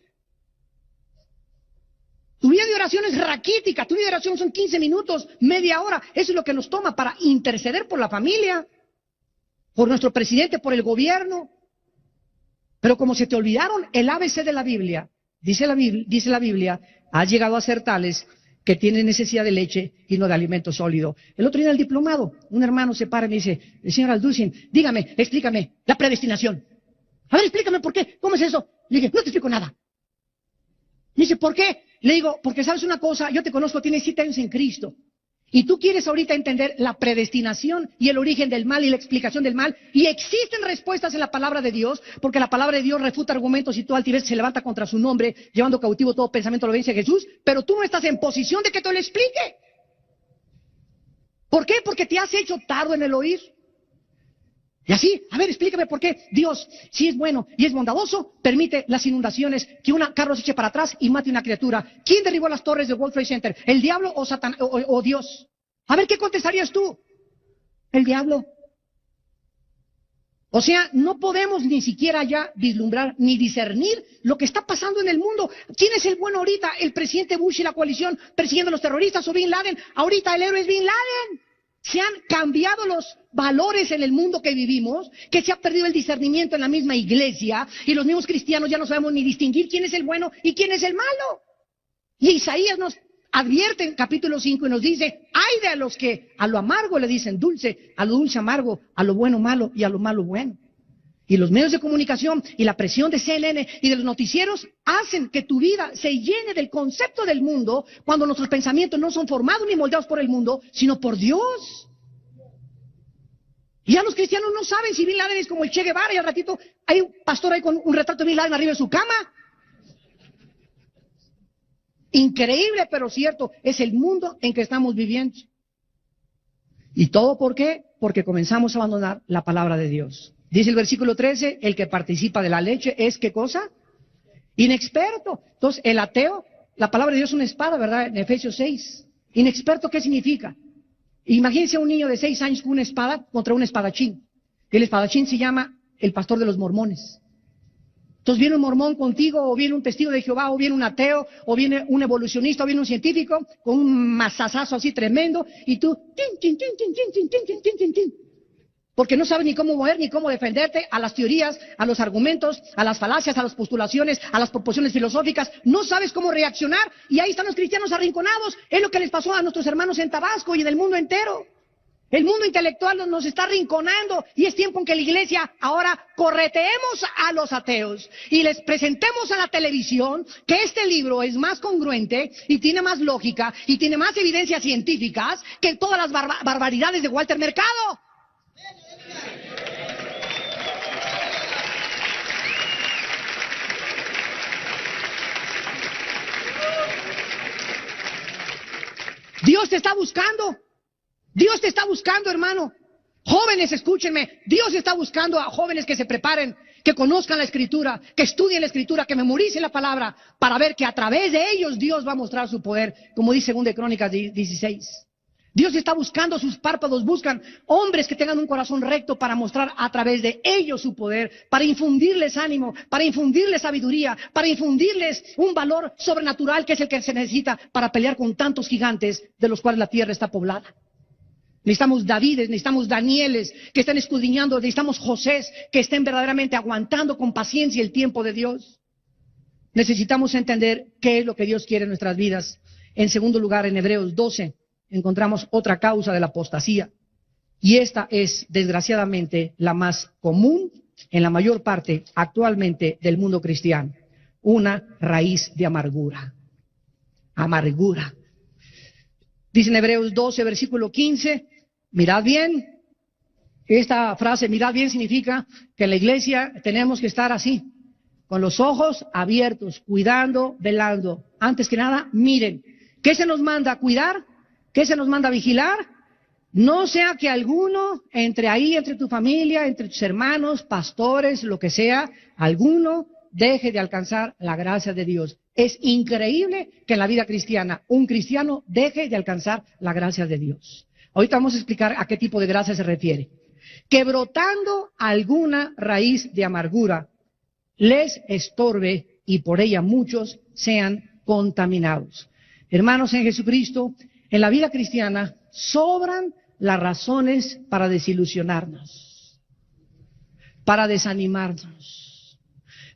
Tu vida de oración es raquítica, tu vida de oración son 15 minutos, media hora. Eso es lo que nos toma para interceder por la familia, por nuestro presidente, por el gobierno. Pero como se te olvidaron el ABC de la Biblia, dice la Biblia, has llegado a ser tales que tienen necesidad de leche y no de alimento sólido. El otro día en el diplomado, un hermano se para y me dice, señor Alducin, dígame, explícame la predestinación. A ver, explícame por qué, ¿cómo es eso? Le dije, no te explico nada. Me dice, ¿por qué? Le digo, porque sabes una cosa, yo te conozco, tienes 7 años en Cristo. Y tú quieres ahorita entender la predestinación y el origen del mal y la explicación del mal. Y existen respuestas en la palabra de Dios, porque la palabra de Dios refuta argumentos y toda altivez se levanta contra su nombre, llevando cautivo todo pensamiento a la obediencia de Jesús. Pero tú no estás en posición de que te lo explique. ¿Por qué? Porque te has hecho tardo en el oír. Y así, a ver, explícame por qué Dios, si es bueno y es bondadoso, permite las inundaciones, que un carro se eche para atrás y mate una criatura. ¿Quién derribó las torres del World Trade Center? ¿El diablo o Satán o Dios? A ver, ¿qué contestarías tú? El diablo. O sea, no podemos ni siquiera ya vislumbrar ni discernir lo que está pasando en el mundo. ¿Quién es el bueno ahorita? ¿El presidente Bush y la coalición persiguiendo a los terroristas o Bin Laden? Ahorita el héroe es Bin Laden. Se han cambiado los valores en el mundo que vivimos, que se ha perdido el discernimiento en la misma iglesia, y los mismos cristianos ya no sabemos ni distinguir quién es el bueno y quién es el malo. Y Isaías nos advierte en capítulo 5 y nos dice, ay de a los que a lo amargo le dicen dulce, a lo dulce amargo, a lo bueno malo y a lo malo bueno. Y los medios de comunicación y la presión de CNN y de los noticieros hacen que tu vida se llene del concepto del mundo, cuando nuestros pensamientos no son formados ni moldeados por el mundo, sino por Dios. Y ya los cristianos no saben si Bin Laden es como el Che Guevara, y al ratito hay un pastor ahí con un retrato de Bin Laden arriba de su cama. Increíble, pero cierto, es el mundo en que estamos viviendo. ¿Y todo por qué? Porque comenzamos a abandonar la palabra de Dios. Dice el versículo 13, el que participa de la leche es, ¿qué cosa? Inexperto. Entonces, el ateo, la palabra de Dios es una espada, ¿verdad? En Efesios 6. Inexperto, ¿qué significa? Imagínense a un niño de 6 años con una espada contra un espadachín. El espadachín se llama el pastor de los mormones. Entonces viene un mormón contigo, o viene un testigo de Jehová, o viene un ateo, o viene un evolucionista, o viene un científico, con un mazazazo así tremendo, y tú, tin, tin, tin, tin, tin, tin, tin, tin, tin, tin, tin. Porque no sabes ni cómo mover, ni cómo defenderte a las teorías, a los argumentos, a las falacias, a las postulaciones, a las proposiciones filosóficas. No sabes cómo reaccionar, y ahí están los cristianos arrinconados. Es lo que les pasó a nuestros hermanos en Tabasco y en el mundo entero. El mundo intelectual nos está arrinconando, y es tiempo en que la iglesia ahora correteemos a los ateos y les presentemos a la televisión que este libro es más congruente y tiene más lógica y tiene más evidencias científicas que todas las barbaridades de Walter Mercado. Dios te está buscando. Dios te está buscando, hermano. Jóvenes, escúchenme. Dios está buscando a jóvenes que se preparen, que conozcan la Escritura, que estudien la Escritura, que memoricen la palabra, para ver que a través de ellos Dios va a mostrar su poder, como dice 2 Crónicas 16. Dios está buscando, sus párpados buscan hombres que tengan un corazón recto para mostrar a través de ellos su poder, para infundirles ánimo, para infundirles sabiduría, para infundirles un valor sobrenatural que es el que se necesita para pelear con tantos gigantes de los cuales la tierra está poblada. Necesitamos Davides, necesitamos Danieles que estén escudriñando, necesitamos Josés que estén verdaderamente aguantando con paciencia el tiempo de Dios. Necesitamos entender qué es lo que Dios quiere en nuestras vidas. En segundo lugar, en Hebreos 12, encontramos otra causa de la apostasía. Y esta es, desgraciadamente, la más común en la mayor parte actualmente del mundo cristiano. Una raíz de amargura. Amargura. Dice en Hebreos 12, versículo 15, mirad bien. Esta frase, mirad bien, significa que en la iglesia tenemos que estar así, con los ojos abiertos, cuidando, velando. Antes que nada, miren, ¿qué se nos manda a cuidar? ¿Qué se nos manda a vigilar? No sea que alguno entre ahí, entre tu familia, entre tus hermanos, pastores, lo que sea, alguno deje de alcanzar la gracia de Dios. Es increíble que en la vida cristiana un cristiano deje de alcanzar la gracia de Dios. Ahorita vamos a explicar a qué tipo de gracia se refiere. Que brotando alguna raíz de amargura les estorbe y por ella muchos sean contaminados. Hermanos en Jesucristo, en la vida cristiana sobran las razones para desilusionarnos, para desanimarnos,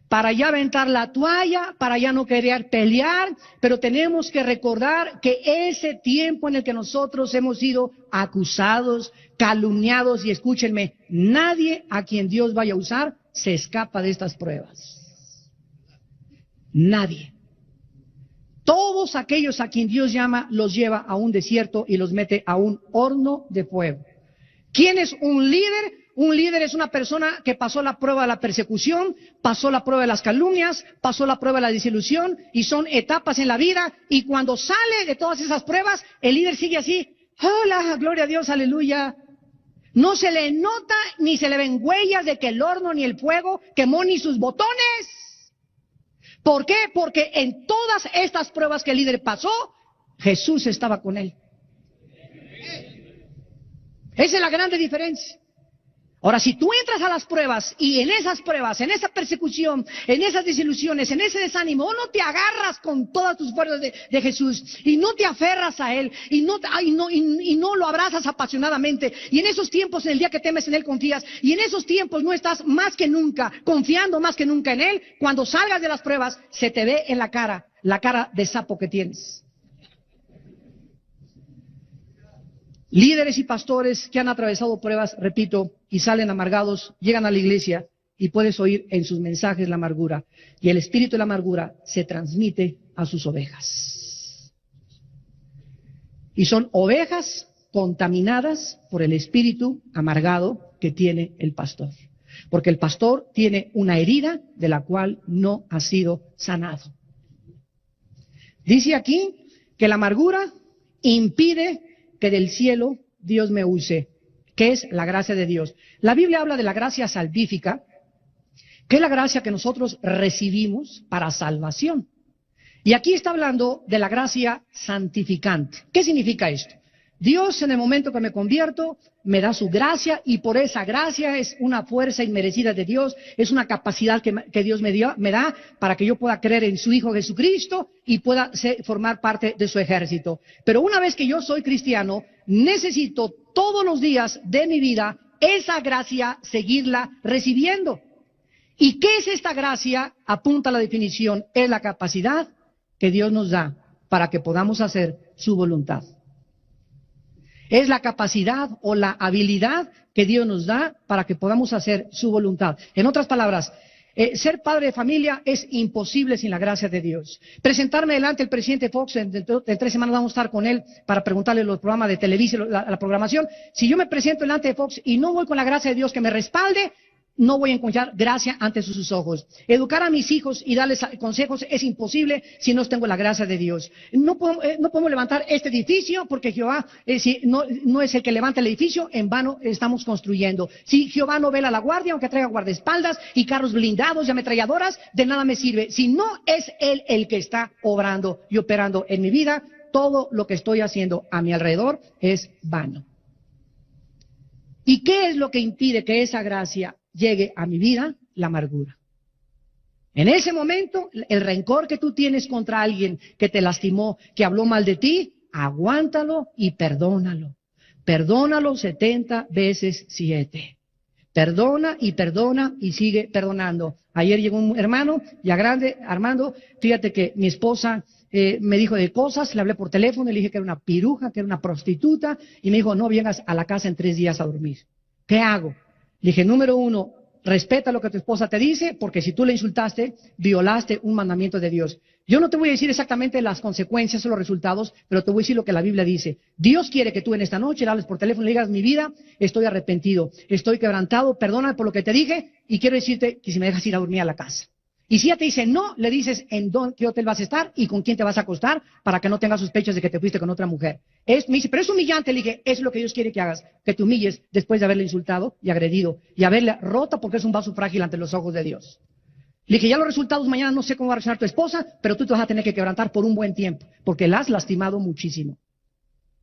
para ya aventar la toalla, para ya no querer pelear, pero tenemos que recordar que ese tiempo en el que nosotros hemos sido acusados, calumniados, y escúchenme, nadie a quien Dios vaya a usar se escapa de estas pruebas. Nadie. Todos aquellos a quien Dios llama los lleva a un desierto y los mete a un horno de fuego. ¿Quién es un líder? Un líder es una persona que pasó la prueba de la persecución, pasó la prueba de las calumnias, pasó la prueba de la desilusión, y son etapas en la vida, y cuando sale de todas esas pruebas, el líder sigue así, hola, gloria a Dios, aleluya. No se le nota ni se le ven huellas de que el horno ni el fuego quemó ni sus botones. ¿Por qué? Porque en todas estas pruebas que el líder pasó, Jesús estaba con él. Esa es la grande diferencia. Ahora, si tú entras a las pruebas y en esas pruebas, en esa persecución, en esas desilusiones, en ese desánimo, o no te agarras con todas tus fuerzas de Jesús y no te aferras a Él y no lo abrazas apasionadamente, y en esos tiempos, en el día que temes en Él confías, y en esos tiempos no estás más que nunca, confiando más que nunca en Él, cuando salgas de las pruebas se te ve en la cara de sapo que tienes. Líderes y pastores que han atravesado pruebas, repito, y salen amargados, llegan a la iglesia y puedes oír en sus mensajes la amargura. Y el espíritu de la amargura se transmite a sus ovejas. Y son ovejas contaminadas por el espíritu amargado que tiene el pastor. Porque el pastor tiene una herida de la cual no ha sido sanado. Dice aquí que la amargura impide que del cielo Dios me use. ¿Qué es la gracia de Dios? La Biblia habla de la gracia salvífica, que es la gracia que nosotros recibimos para salvación. Y aquí está hablando de la gracia santificante. ¿Qué significa esto? Dios, en el momento que me convierto, me da su gracia, y por esa gracia es una fuerza inmerecida de Dios, es una capacidad que Dios me da para que yo pueda creer en su Hijo Jesucristo y pueda formar parte de su ejército. Pero una vez que yo soy cristiano, necesito todos los días de mi vida esa gracia seguirla recibiendo. ¿Y qué es esta gracia? Apunta a la definición, es la capacidad que Dios nos da para que podamos hacer su voluntad. Es la capacidad o la habilidad que Dios nos da para que podamos hacer su voluntad. En otras palabras, ser padre de familia es imposible sin la gracia de Dios. Presentarme delante del presidente Fox, en 3 semanas vamos a estar con él para preguntarle los programas de televisión, la programación. Si yo me presento delante de Fox y no voy con la gracia de Dios que me respalde, no voy a encontrar gracia ante sus ojos. Educar a mis hijos y darles consejos es imposible si no tengo la gracia de Dios. No podemos levantar este edificio porque Jehová no es el que levanta el edificio, en vano estamos construyendo. Si Jehová no vela la guardia, aunque traiga guardaespaldas y carros blindados y ametralladoras, de nada me sirve. Si no es Él el que está obrando y operando en mi vida, todo lo que estoy haciendo a mi alrededor es vano. ¿Y qué es lo que impide que esa gracia llegue a mi vida? La amargura. En ese momento, el rencor que tú tienes contra alguien que te lastimó, que habló mal de ti, aguántalo y perdónalo. Perdónalo 70 veces 7. Perdona y sigue perdonando. Ayer llegó un hermano, ya grande, Armando, fíjate que mi esposa me dijo de cosas, le hablé por teléfono, le dije que era una piruja, que era una prostituta, y me dijo, no vengas a la casa en 3 días a dormir. ¿Qué hago? Le dije, número 1, respeta lo que tu esposa te dice, porque si tú le insultaste, violaste un mandamiento de Dios. Yo no te voy a decir exactamente las consecuencias o los resultados, pero te voy a decir lo que la Biblia dice. Dios quiere que tú en esta noche le hables por teléfono y le digas, mi vida, estoy arrepentido, estoy quebrantado, perdóname por lo que te dije, y quiero decirte que si me dejas ir a dormir a la casa. Y si ella te dice no, le dices en qué hotel vas a estar y con quién te vas a acostar para que no tengas sospechas de que te fuiste con otra mujer. Me dice, pero es humillante. Le dije, es lo que Dios quiere que hagas, que te humilles después de haberle insultado y agredido y haberle rota porque es un vaso frágil ante los ojos de Dios. Le dije, ya los resultados mañana no sé cómo va a reaccionar tu esposa, pero tú te vas a tener que quebrantar por un buen tiempo porque la has lastimado muchísimo.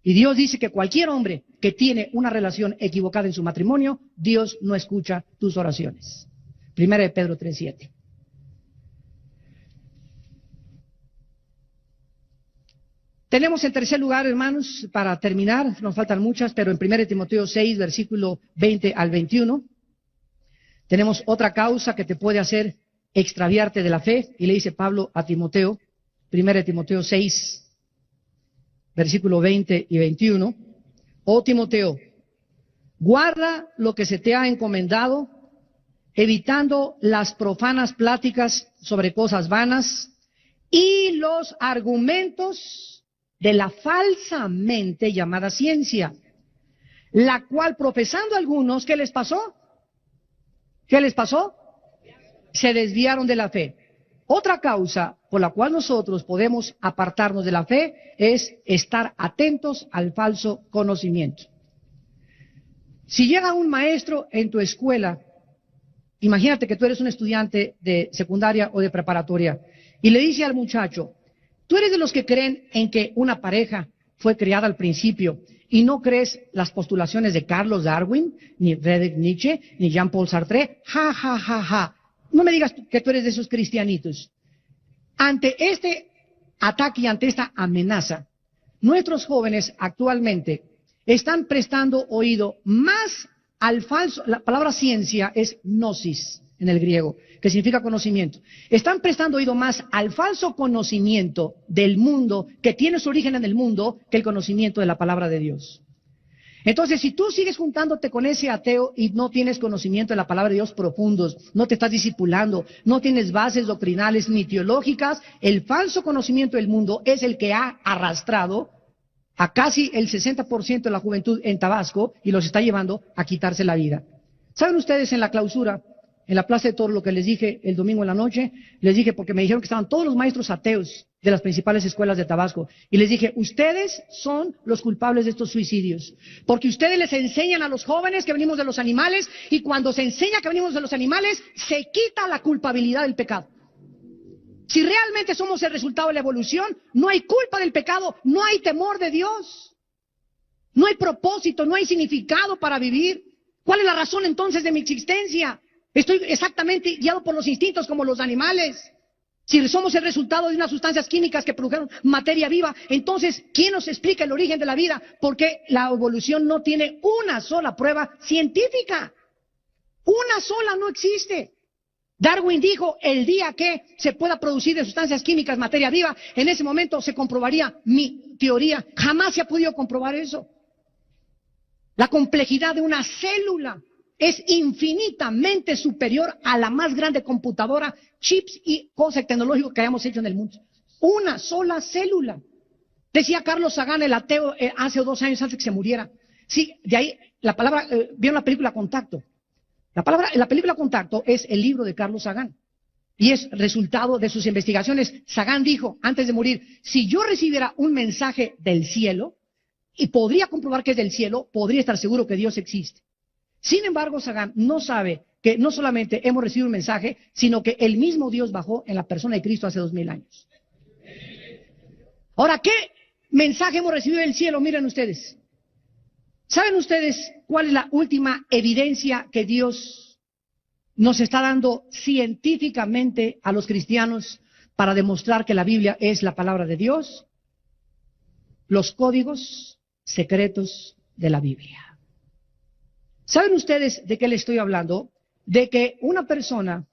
Y Dios dice que cualquier hombre que tiene una relación equivocada en su matrimonio, Dios no escucha tus oraciones. 1 Pedro 3:7. Tenemos en tercer lugar, hermanos, para terminar, nos faltan muchas, pero en 1 Timoteo 6, versículo 20 al 21, tenemos otra causa que te puede hacer extraviarte de la fe, y le dice Pablo a Timoteo, 1 Timoteo 6, versículo 20 y 21, oh Timoteo, guarda lo que se te ha encomendado, evitando las profanas pláticas sobre cosas vanas y los argumentos de la falsamente llamada ciencia, la cual profesando algunos, ¿qué les pasó? ¿Qué les pasó? Se desviaron de la fe. Otra causa por la cual nosotros podemos apartarnos de la fe es estar atentos al falso conocimiento. Si llega un maestro en tu escuela, imagínate que tú eres un estudiante de secundaria o de preparatoria, y le dice al muchacho, ¿tú eres de los que creen en que una pareja fue creada al principio y no crees las postulaciones de Carlos Darwin, ni Friedrich Nietzsche, ni Jean-Paul Sartre? Ja, ja, ja, ja. No me digas que tú eres de esos cristianitos. Ante este ataque y ante esta amenaza, nuestros jóvenes actualmente están prestando oído más al falso. La palabra ciencia es gnosis en el griego, que significa conocimiento. Están prestando oído más al falso conocimiento del mundo, que tiene su origen en el mundo, que el conocimiento de la palabra de Dios. Entonces, si tú sigues juntándote con ese ateo y no tienes conocimiento de la palabra de Dios profundos, no te estás discipulando, no tienes bases doctrinales ni teológicas, el falso conocimiento del mundo es el que ha arrastrado a casi el 60% de la juventud en Tabasco y los está llevando a quitarse la vida. ¿Saben ustedes en la clausura en la Plaza de Toros lo que les dije el domingo en la noche. Les dije porque me dijeron que estaban todos los maestros ateos de las principales escuelas de Tabasco. Y les dije, ustedes son los culpables de estos suicidios. Porque ustedes les enseñan a los jóvenes que venimos de los animales, y cuando se enseña que venimos de los animales, se quita la culpabilidad del pecado. Si realmente somos el resultado de la evolución, no hay culpa del pecado, no hay temor de Dios. No hay propósito, no hay significado para vivir. ¿Cuál es la razón entonces de mi existencia? Estoy exactamente guiado por los instintos como los animales. Si somos el resultado de unas sustancias químicas que produjeron materia viva, entonces, ¿quién nos explica el origen de la vida? Porque la evolución no tiene una sola prueba científica. Una sola no existe. Darwin dijo, el día que se pueda producir de sustancias químicas materia viva, en ese momento se comprobaría mi teoría. Jamás se ha podido comprobar eso. La complejidad de una célula es infinitamente superior a la más grande computadora, chips y cosas tecnológicas que hayamos hecho en el mundo. Una sola célula. Decía Carlos Sagan, el ateo, hace 2 años antes que se muriera. Sí, de ahí la palabra, vieron la película Contacto. La película Contacto es el libro de Carlos Sagan. Y es resultado de sus investigaciones. Sagan dijo, antes de morir, si yo recibiera un mensaje del cielo, y podría comprobar que es del cielo, podría estar seguro que Dios existe. Sin embargo, Sagan no sabe que no solamente hemos recibido un mensaje, sino que el mismo Dios bajó en la persona de Cristo hace 2000 años. Ahora, ¿qué mensaje hemos recibido del cielo? Miren ustedes. ¿Saben ustedes cuál es la última evidencia que Dios nos está dando científicamente a los cristianos para demostrar que la Biblia es la palabra de Dios? Los códigos secretos de la Biblia. ¿Saben ustedes de qué les estoy hablando? De que una persona,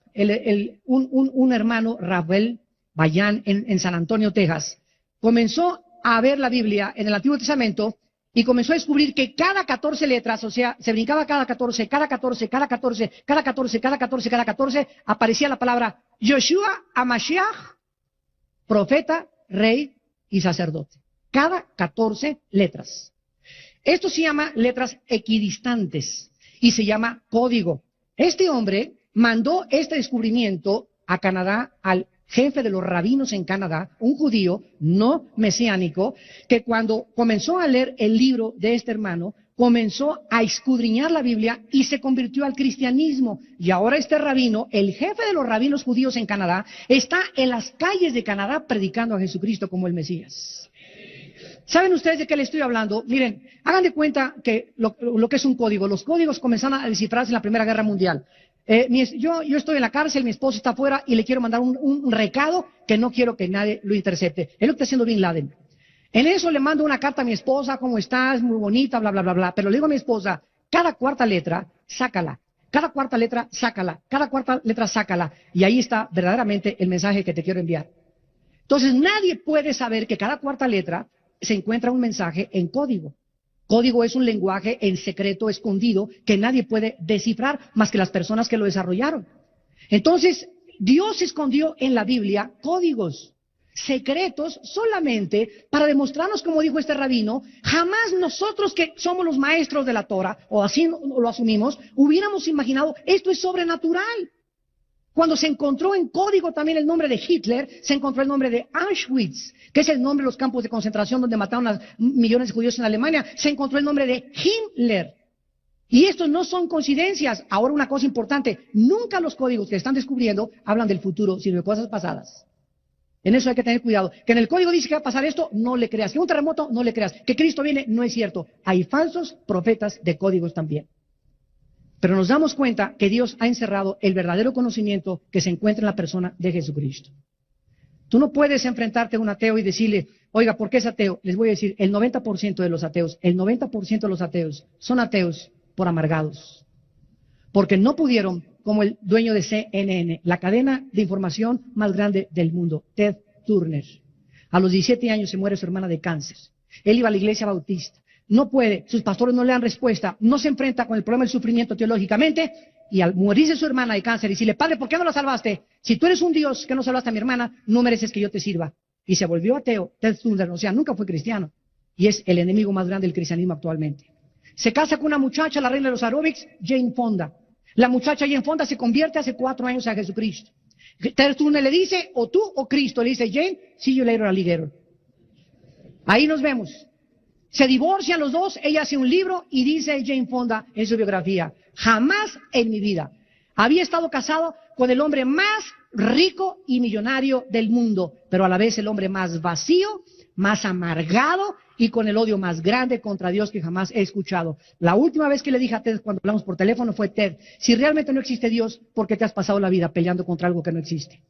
un hermano, Rafael Bayán, en San Antonio, Texas, comenzó a ver la Biblia en el Antiguo Testamento y comenzó a descubrir que cada 14 letras, o sea, se brincaba cada 14, cada 14, cada 14, cada 14, cada 14, cada 14, aparecía la palabra Yoshua HaMashiach, profeta, rey y sacerdote. Cada 14 letras. Esto se llama letras equidistantes y se llama código. Este hombre mandó este descubrimiento a Canadá al jefe de los rabinos en Canadá, un judío no mesiánico, que cuando comenzó a leer el libro de este hermano, comenzó a escudriñar la Biblia y se convirtió al cristianismo. Y ahora este rabino, el jefe de los rabinos judíos en Canadá, está en las calles de Canadá predicando a Jesucristo como el Mesías. ¿Saben ustedes de qué les estoy hablando? Miren, hagan de cuenta que lo que es un código. Los códigos comenzaron a descifrarse en la Primera Guerra Mundial. Yo estoy en la cárcel, mi esposa está afuera y le quiero mandar un recado que no quiero que nadie lo intercepte. Es lo que está haciendo Bin Laden. En eso le mando una carta a mi esposa, ¿cómo estás? Muy bonita, bla, bla, bla, bla. Pero le digo a mi esposa, cada cuarta letra, sácala. Cada cuarta letra, sácala. Cada cuarta letra, sácala. Y ahí está verdaderamente el mensaje que te quiero enviar. Entonces nadie puede saber que cada cuarta letra se encuentra un mensaje en código. Código es un lenguaje en secreto, escondido, que nadie puede descifrar más que las personas que lo desarrollaron. Entonces, Dios escondió en la Biblia códigos secretos solamente para demostrarnos, como dijo este rabino, jamás nosotros que somos los maestros de la Torah, o así lo asumimos, hubiéramos imaginado, esto es sobrenatural. Cuando se encontró en código también el nombre de Hitler, se encontró el nombre de Auschwitz, que es el nombre de los campos de concentración donde mataron a millones de judíos en Alemania. Se encontró el nombre de Himmler. Y estos no son coincidencias. Ahora una cosa importante, nunca los códigos que están descubriendo hablan del futuro, sino de cosas pasadas. En eso hay que tener cuidado. Que en el código dice que va a pasar esto, no le creas. Que un terremoto, no le creas. Que Cristo viene, no es cierto. Hay falsos profetas de códigos también. Pero nos damos cuenta que Dios ha encerrado el verdadero conocimiento que se encuentra en la persona de Jesucristo. Tú no puedes enfrentarte a un ateo y decirle, oiga, ¿por qué es ateo? Les voy a decir, el 90% de los ateos, el 90% de los ateos son ateos por amargados. Porque no pudieron, como el dueño de CNN, la cadena de información más grande del mundo, Ted Turner. A los 17 años se muere su hermana de cáncer. Él iba a la iglesia bautista. No puede, sus pastores no le dan respuesta, no se enfrenta con el problema del sufrimiento teológicamente, y al morirse su hermana de cáncer y decirle, padre, ¿por qué no la salvaste? Si tú eres un Dios que no salvaste a mi hermana, no mereces que yo te sirva. Y se volvió ateo, Ted Turner, o sea, nunca fue cristiano, y es el enemigo más grande del cristianismo actualmente. Se casa con una muchacha, la reina de los aeróbics, Jane Fonda. La muchacha Jane Fonda se convierte hace 4 años a Jesucristo. Ted Turner le dice, o tú o Cristo. Le dice, Jane, see you later, alligator. Ahí nos vemos. Se divorcian los dos, ella hace un libro y dice Jane Fonda en su biografía, jamás en mi vida había estado casado con el hombre más rico y millonario del mundo, pero a la vez el hombre más vacío, más amargado y con el odio más grande contra Dios que jamás he escuchado. La última vez que le dije a Ted cuando hablamos por teléfono fue, Ted, si realmente no existe Dios, ¿por qué te has pasado la vida peleando contra algo que no existe?